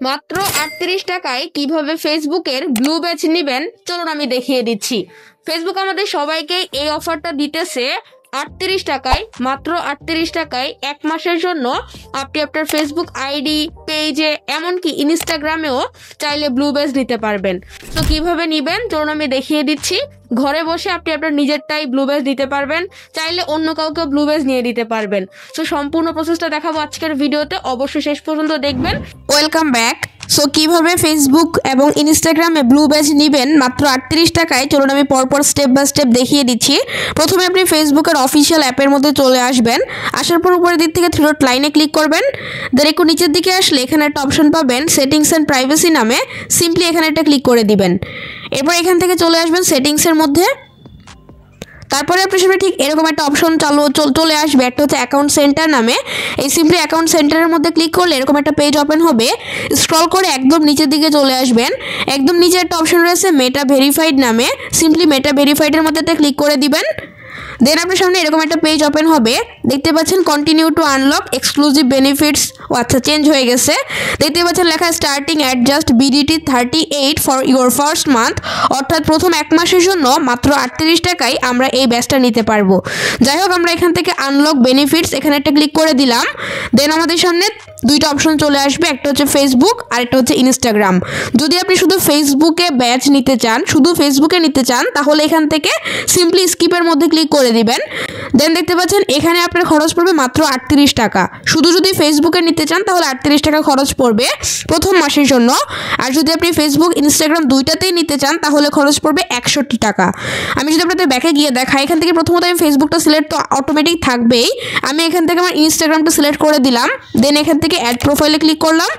মাত্র 38 টাকায় কিভাবে ফেসবুকের ব্লু ব্যাচ নেবেন চলুন আমি দেখিয়ে দিচ্ছি। ফেসবুক আমাদের সবাইকে এই অফারটা দিতেছে 38 টাকায়, মাত্র 38 টাকায় 1 মাসের জন্য আপনি আপনার ফেসবুক আইডি, পেজে, এমনকি ইনস্টাগ্রামেও চাইলে ব্লু ব্যাচ নিতে পারবেন। তো কিভাবে নেবেন চলুন আমি দেখিয়ে দিচ্ছি। ঘরে বসে আপনি আপনার নিজেরটাই ব্লু ব্যাচ দিতে পারবেন, চাইলে অন্য কাউকে ব্লু ব্যাচ নিয়ে দিতে পারবেন। তো সম্পূর্ণ প্রসেসটা দেখাবো আজকের ভিডিওতে, অবশ্যই শেষ পর্যন্ত দেখবেন। Welcome back. সো কিভাবে ফেসবুক এবং ইনস্টাগ্রামে ব্লু ব্যাচ নেবেন মাত্র 38 টাকায় চলুন আমি পরপর স্টেপ বাই স্টেপ দেখিয়ে দিচ্ছি। প্রথমে আপনি ফেসবুকের অফিসিয়াল অ্যাপের মধ্যে চলে আসবেন। আসার পর উপরের দিক থেকে থ্রি ডট লাইনে ক্লিক করবেন। দেন একটু নিচের দিকে আসলে এখানে একটা অপশন পাবেন সেটিংস অ্যান্ড প্রাইভেসি নামে, সিম্পলি এখানে একটা ক্লিক করে দিবেন। এরপর এখান থেকে চলে আসবেন সেটিংসের মধ্যে। তারপরে আপনার সামনে ঠিক এরকম একটা অপশন চলে আসবে, একটা হচ্ছে অ্যাকাউন্ট সেন্টার নামে। এই সিম্পলি অ্যাকাউন্ট সেন্টারের মধ্যে ক্লিক করলে এরকম একটা পেজ ওপেন হবে। স্ক্রল করে একদম নিচের দিকে চলে আসবেন। একদম নিচে একটা অপশন রয়েছে মেটা ভেরিফাইড নামে, সিম্পলি মেটা ভেরিফাইডের মধ্যে একটা ক্লিক করে দিবেন। দেন আপনার সামনে এরকম একটা পেজ ওপেন হবে, দেখতে পাচ্ছেন continue to unlock exclusive benefits. ও আচ্ছা, চেঞ্জ হয়ে গেছে। দেখতে পাচ্ছেন লেখা starting at just BDT 38 for your first month, অর্থাৎ প্রথম 1 মাসের জন্য মাত্র 38 টাকায় আমরা এই ব্যাচটা নিতে পারবো। যাই হোক, আমরা এখান থেকে আনলক বেনিফিটস এখানে একটা ক্লিক করে দিলাম। দেন আমাদের সামনে দুইটা অপশন চলে আসবে, একটা হচ্ছে ফেসবুক আর একটা হচ্ছে ইনস্টাগ্রাম। যদি আপনি শুধু ফেসবুকে ব্যাচ নিতে চান, শুধু ফেসবুকে নিতে চান, তাহলে এখান থেকে সিম্পলি স্কিপের মধ্যে ক্লিক করে দিবেন। দেন দেখতে পাচ্ছেন এখানে আপনার খরচ পড়বে মাত্র 38 টাকা। শুধু যদি ফেসবুকে নিতে চান তাহলে 38 টাকা খরচ পড়বে প্রথম মাসের জন্য। আর যদি আপনি ফেসবুক ইনস্টাগ্রাম দুইটাতেই নিতে চান তাহলে খরচ পড়বে 61 টাকা। আমি যদি আপনাদের ব্যাকে গিয়ে দেখাই, এখান থেকে প্রথমত আমি ফেসবুকটা সিলেক্ট তো অটোমেটিক থাকবেই। আমি এখান থেকে আমার ইনস্টাগ্রামটা সিলেক্ট করে দিলাম। দেন এখান থেকে অ্যাড প্রোফাইলে ক্লিক করলাম।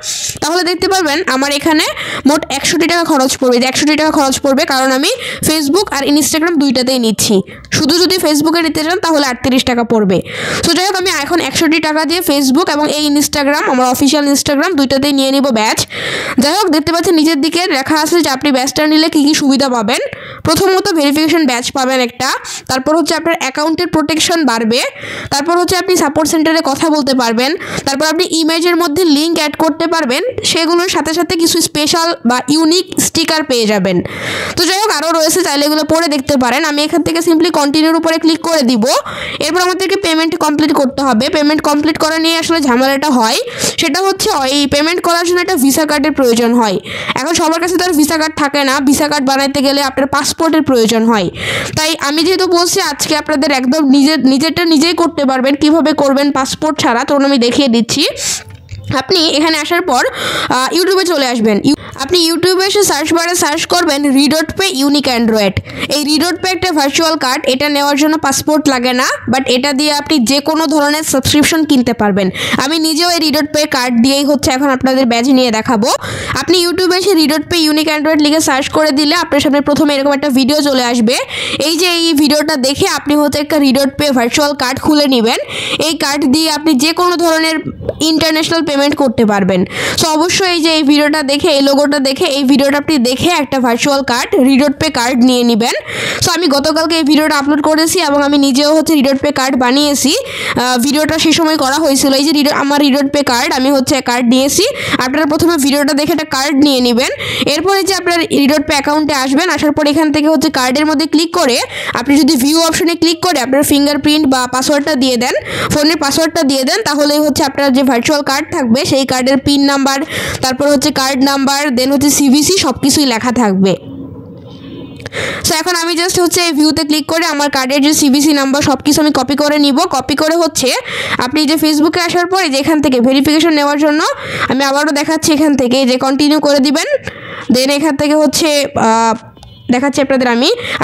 তাহলে দেখতে পারবেন আমার এখানে মোট 61 টাকা খরচ পড়বে। 61 টাকা খরচ পড়বে কারণ আমি ফেসবুক আর ইনস্টাগ্রাম দুইটাতেই নিচ্ছি। শুধু যদি ফেসবুকে নিতে চান তাহলে 38 টাকা পড়বে। সো যাই হোক, আমি এখন 61 টাকা দিয়ে ফেসবুক এবং এই ইনস্টাগ্রাম, আমার অফিসিয়াল ইনস্টাগ্রাম দুইটাতেই নিয়ে নিব ব্যাচ। যাই হোক, দেখতে পাচ্ছেন নিচের দিকে লেখা আছে যে আপনি ব্যাচটা নিলে কী কী সুবিধা পাবেন। প্রথমত ভেরিফিকেশন ব্যাচ পাবেন একটা, তারপর হচ্ছে আপনার অ্যাকাউন্টের প্রোটেকশন বাড়বে, তারপর হচ্ছে আপনি সাপোর্ট সেন্টারে কথা বলতে পারবেন, তারপর আপনি ইমেজের মধ্যে লিঙ্ক অ্যাড করতে পারবেন, সেগুলোর সাথে সাথে কিছু স্পেশাল বা ইউনিক স্টিকার পেয়ে যাবেন। তো যাই হোক, আরও রয়েছে, চাইলে এগুলো পড়ে দেখতে পারেন। আমি এখান থেকে সিম্পলি কন্টিনিউর উপরে ক্লিক করে দিব। এরপর আমাদেরকে পেমেন্ট কমপ্লিট করতে হবে। পেমেন্ট কমপ্লিট করা নিয়ে আসলে ঝামেলাটা হয়, সেটা হচ্ছে এই পেমেন্ট করার জন্য একটা ভিসা কার্ডের প্রয়োজন হয়। এখন সবার কাছে তো আর ভিসা কার্ড থাকে না। ভিসা কার্ড বানাইতে গেলে আপনার পাসপোর্টের প্রয়োজন হয়। তাই আমি যেহেতু বলছি আজকে আপনাদের একদম নিজেরটা নিজেই করতে পারবেন। কিভাবে করবেন পাসপোর্ট ছাড়া তখন আমি দেখিয়ে দিচ্ছি। আপনি এখানে আসার পর ইউটিউবে চলে আসবেন। আপনি ইউটিউবে এসে সার্চ বারে সার্চ করবেন রি.পে ইউনিক অ্যান্ড্রয়েড। এই রি.পে একটা ভার্চুয়াল কার্ড, এটা নেওয়ার জন্য পাসপোর্ট লাগে না, বাট এটা দিয়ে আপনি যে কোনো ধরনের সাবস্ক্রিপশন কিনতে পারবেন। আমি নিজেও এই রি.পে কার্ড দিয়েই হচ্ছে এখন আপনাদের ব্যাচ নিয়ে দেখাবো। আপনি ইউটিউবে এসে রি.পে ইউনিক অ্যান্ড্রয়েড লিখে সার্চ করে দিলে আপনার সামনে প্রথমে এরকম একটা ভিডিও চলে আসবে। এই যে এই ভিডিওটা দেখে আপনি হচ্ছে একটা রি.পে ভার্চুয়াল কার্ড খুলে নেবেন। এই কার্ড দিয়ে আপনি যে কোনো ধরনের ইন্টারন্যাশনাল পেমেন্ট করতে পারবেন। সো অবশ্যই এই যে এই ভিডিওটা দেখে, এই লোগোটা দেখে, এই ভিডিওটা আপনি দেখে একটা ভার্চুয়াল কার্ড, রি.পে কার্ড নিয়ে নেবেন। সো আমি গতকালকে এই ভিডিওটা আপলোড করেছি এবং আমি নিজেও হচ্ছে রি.পে কার্ড বানিয়েছি। ভিডিওটা সেই সময় করা হয়েছিল। এই যে আমার রি.পে কার্ড, আমি হচ্ছে কার্ড নিয়েছি। আপনারা প্রথমে ভিডিওটা দেখে একটা কার্ড নিয়ে নেবেন। এরপরে যে আপনার রি.পে অ্যাকাউন্টে আসবেন, আসার পর এখান থেকে হচ্ছে কার্ডের মধ্যে ক্লিক করে আপনি যদি ভিউ অপশনে ক্লিক করে আপনার ফিঙ্গারপ্রিন্ট বা পাসওয়ার্ডটা দিয়ে দেন, ফোনের পাসওয়ার্ডটা দিয়ে দেন, তাহলেই হচ্ছে আপনার যে ভার্চুয়াল কার্ড থাকবে সেই কার্ডের পিন নাম্বার, তারপর হচ্ছে কার্ড নাম্বার, দেন হচ্ছে CVC সব কিছুই লেখা থাকবে। সো এখন আমি জাস্ট হচ্ছে এই ভিউতে ক্লিক করে আমার কার্ডের যে CVC নাম্বার সব কিছু আমি কপি করে নিব। কপি করে হচ্ছে আপনি যে ফেসবুকে আসার পরে যে এখান থেকে ভেরিফিকেশন নেওয়ার জন্য আমি আবারও দেখাচ্ছি, এখান থেকে যে কন্টিনিউ করে দিবেন। দেন এখান থেকে হচ্ছে দেখাচ্ছি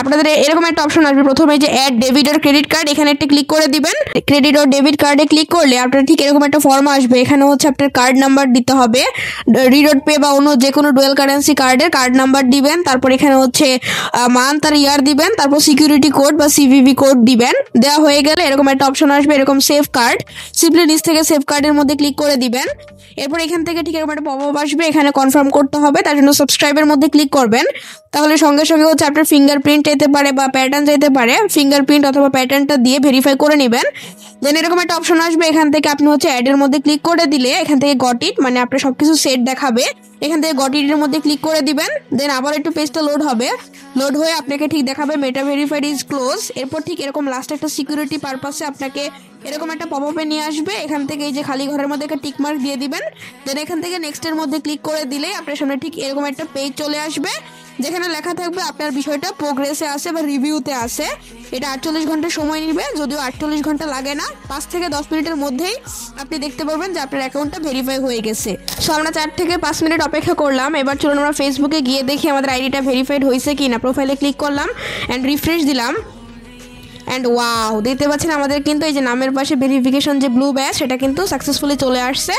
আপনাদের এরকম একটা অপশন আসবে। প্রথমে যে অ্যাড ডেবিট আর ক্রেডিট কার্ড, এখানে একটা ক্লিক করে দিবেন। ক্রেডিট আর ডেবিট কার্ডে ক্লিক করলে আপনার ঠিক এরকম একটা ফর্ম আসবে। এখানে হচ্ছে আপনার কার্ড নাম্বার দিতে হবে, রি.পে বা অন্য যে কোনো ডুয়েল কারেন্সি কার্ডের কার্ড নাম্বার দিবেন। তারপর এখানে হচ্ছে মান্থ আর ইয়ার দিবেন, তারপর সিকিউরিটি কোড বা CVV কোড দিবেন। দেওয়া হয়ে গেলে এরকম একটা অপশন আসবে, এরকম সেভ কার্ড, সিম্পলি নিচ থেকে সেভ কার্ডের মধ্যে ক্লিক করে দিবেন। এরপর এখান থেকে ঠিক এরকম একটা পপআপ আসবে, এখানে কনফার্ম করতে হবে, তার জন্য সাবস্ক্রাইবের মধ্যে ক্লিক করবেন। তাহলে সঙ্গে সঙ্গে হচ্ছে আপনার ফিঙ্গারপ্রিন্ট যেতে পারে বা প্যাটার্ন যেতে পারে, ফিঙ্গারপ্রিন্ট অথবা প্যাটার্নটা দিয়ে ভেরিফাই করে নেবেন। দেন এরকম একটা অপশন আসবে, এখান থেকে আপনি হচ্ছে অ্যাডের মধ্যে ক্লিক করে দিলে এখান থেকে গট ইট, মানে আপনার সবকিছু সেট দেখাবে, এখান থেকে গট ইটের মধ্যে ক্লিক করে দিবেন। দেন আবার একটু পেজটা লোড হবে, লোড হয়ে আপনাকে ঠিক দেখাবে মেটা ভেরিফাইড ইজ ক্লোজ। এরপর ঠিক এরকম লাস্ট একটা সিকিউরিটি পারপাসে আপনাকে এরকম একটা পপআপে নিয়ে আসবে, এখান থেকে এই যে খালি ঘরের মধ্যে একটা টিক মার্ক দিয়ে দিবেন। দেন এখান থেকে নেক্সটের মধ্যে ক্লিক করে দিলেই আপনার সামনে ঠিক এরকম একটা পেজ চলে আসবে, যেখানে লেখা থাকবে আপনার বিষয়টা প্রোগ্রেসে আছে বা রিভিউতে আছে। এটা 48 ঘন্টা সময় নেবে, যদিও 48 ঘন্টা লাগে না, 5 থেকে 10 মিনিটের মধ্যেই আপনি দেখতে পারবেন যে আপনার অ্যাকাউন্টটা ভেরিফাই হয়ে গেছে। সো আমরা 4 থেকে 5 মিনিট অপেক্ষা করলাম। এবার চলুন আমরা ফেসবুকে গিয়ে দেখি আমাদের আইডিটা ভেরিফাইড হয়েছে কি না। প্রোফাইলে ক্লিক করলাম অ্যান্ড রিফ্রেশ দিলাম, অ্যান্ড ওয়াও, দেখতে পাচ্ছেন আমাদের কিন্তু এই যে নামের পাশে ভেরিফিকেশন যে ব্লু ব্যাচ সেটা কিন্তু সাকসেসফুলি চলে আসছে।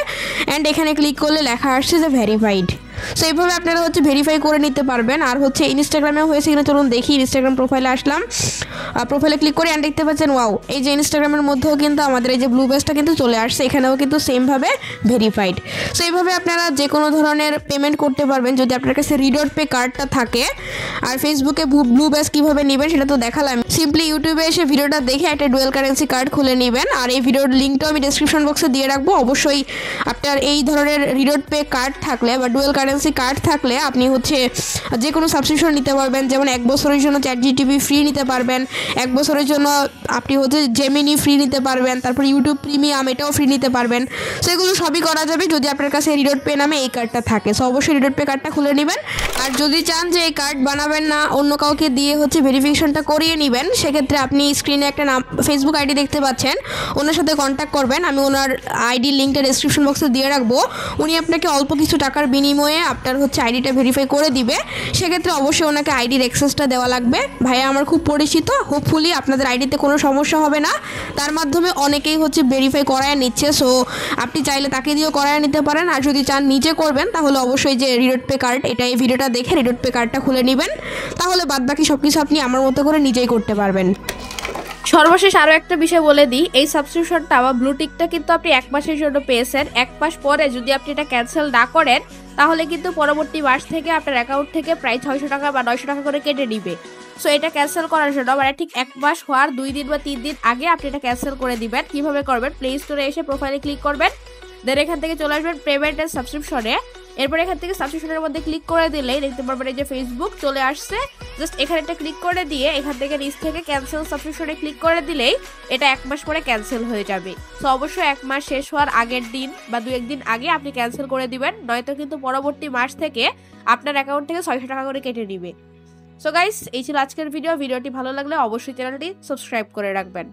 অ্যান্ড এখানে ক্লিক করলে লেখা আসছে যে ভেরিফাইড। সো এইভাবে আপনারা হচ্ছে ভেরিফাই করে নিতে পারবেন। আর হচ্ছে ইনস্টাগ্রামেও হয়েছে কিনা চলুন দেখি। ইনস্টাগ্রাম প্রোফাইলে আসলাম, প্রোফাইলে ক্লিক করে অ্যান্ড দেখতে পাচ্ছেন ওয়াও, এই যে ইনস্টাগ্রামের মধ্যেও কিন্তু আমাদের এই যে ব্লু ব্যাচটা কিন্তু চলে আসছে, এখানেও কিন্তু সেমভাবে ভেরিফাইড। সো এইভাবে আপনারা যে কোনো ধরনের পেমেন্ট করতে পারবেন যদি আপনার কাছে রিডট পে কার্ডটা থাকে। আর ফেসবুকে ব্লু ব্যাচ কীভাবে নেবেন সেটা তো দেখালাম। সিম্পলি ইউটিউবে এসে ভিডিওটা দেখে একটা ডুয়েল কারেন্সি কার্ড খুলে নেবেন। আর এই ভিডিওর লিঙ্কটাও আমি ডেসক্রিপশন বক্সে দিয়ে রাখবো। অবশ্যই আপনার এই ধরনের রিডট পে কার্ড থাকলে বা ডুয়েল কারেন্সি কার্ড থাকলে আপনি হচ্ছে যে কোনো সাবস্ক্রিপশন নিতে পারবেন। যেমন 1 বছরের জন্য ChatGPT ফ্রি নিতে পারবেন, 1 বছরের জন্য আপনি হচ্ছে জেমিনি ফ্রি নিতে পারবেন, তারপর ইউটিউব প্রিমিয়াম এটাও ফ্রি নিতে পারবেন। সো এগুলো সবই করা যাবে যদি আপনার কাছে রিডট পে নামে এই কার্ডটা থাকে। সো অবশ্যই রিডট পে কার্ডটা খুলে নেবেন। আর যদি চান যে এই কার্ড বানাবেন না, অন্য কাউকে দিয়ে হচ্ছে ভেরিফিকেশনটা করিয়ে নেবেন, সেক্ষেত্রে আপনি স্ক্রিনে একটা নাম ফেসবুক আইডি দেখতে পাচ্ছেন, ওনার সাথে কন্ট্যাক্ট করবেন। আমি ওনার আইডির লিঙ্কটা ডেসক্রিপশন বক্সে দিয়ে রাখবো। উনি আপনাকে অল্প কিছু টাকার বিনিময়ে আপনার হচ্ছে আইডিটা ভেরিফাই করে দিবে। সেক্ষেত্রে অবশ্যই ওনাকে আইডির অ্যাক্সেসটা দেওয়া লাগবে। ভাইয়া আমার খুব পরিচিত, হোপফুলি আপনাদের আইডিতে কোনো সমস্যা হবে না। তার মাধ্যমে অনেকেই হচ্ছে ভেরিফাই করায় নিচ্ছে। সো আপনি চাইলে তাকে দিয়েও করায় নিতে পারেন। আর যদি চান নিজে করবেন তাহলে অবশ্যই যে রিডট পে কার্ড, এটা এই ভিডিওটা দেখে রিডট পে কার্ডটা খুলে নেবেন, তাহলে বাদবাকি সব কিছু আপনি আমার মতো করে নিজেই করতে পারবেন। সর্বশেষ আরও একটা বিষয় বলে দিই, এই সাবস্ক্রিপশনটা বা ব্লুটিকটা কিন্তু আপনি 1 মাসের জন্য পেয়েছেন। 1 মাস পরে যদি আপনি এটা ক্যান্সেল না করেন তাহলে কিন্তু পরবর্তী মাস থেকে আপনার অ্যাকাউন্ট থেকে প্রায় 600 টাকা বা 900 টাকা করে কেটে নিবে। সো এটা ক্যান্সেল করার জন্য মানে ঠিক 1 মাস হওয়ার 2 দিন বা 3 দিন আগে আপনি এটা ক্যান্সেল করে দিবেন। কিভাবে করবেন, প্লে স্টোরে এসে প্রোফাইলে ক্লিক করবেন, দেন এখান থেকে চলে আসবেন পেমেন্ট এন্ড সাবস্ক্রিপশনে। এরপর এখান থেকে সাবস্ক্রিপশনের মধ্যে ক্লিক করে দিলেই দেখতে পারবেন এই যে ফেসবুক চলে আসছে। জাস্ট এখানে একটা ক্লিক করে দিয়ে এখান থেকে নিচ থেকে ক্যান্সেল সাবস্ক্রিপশনে ক্লিক করে দিলেই এটা 1 মাস পরে ক্যান্সেল হয়ে যাবে। সো অবশ্যই 1 মাস শেষ হওয়ার আগের দিন বা 2-1 দিন আগে আপনি ক্যান্সেল করে দিবেন, নয়তো কিন্তু পরবর্তী মাস থেকে আপনার অ্যাকাউন্ট থেকে 600 টাকা করে কেটে নিবে। সো গাইস, এই ছিল আজকের ভিডিওটি ভালো লাগলে অবশ্যই চ্যানেলটি সাবস্ক্রাইব করে রাখবেন।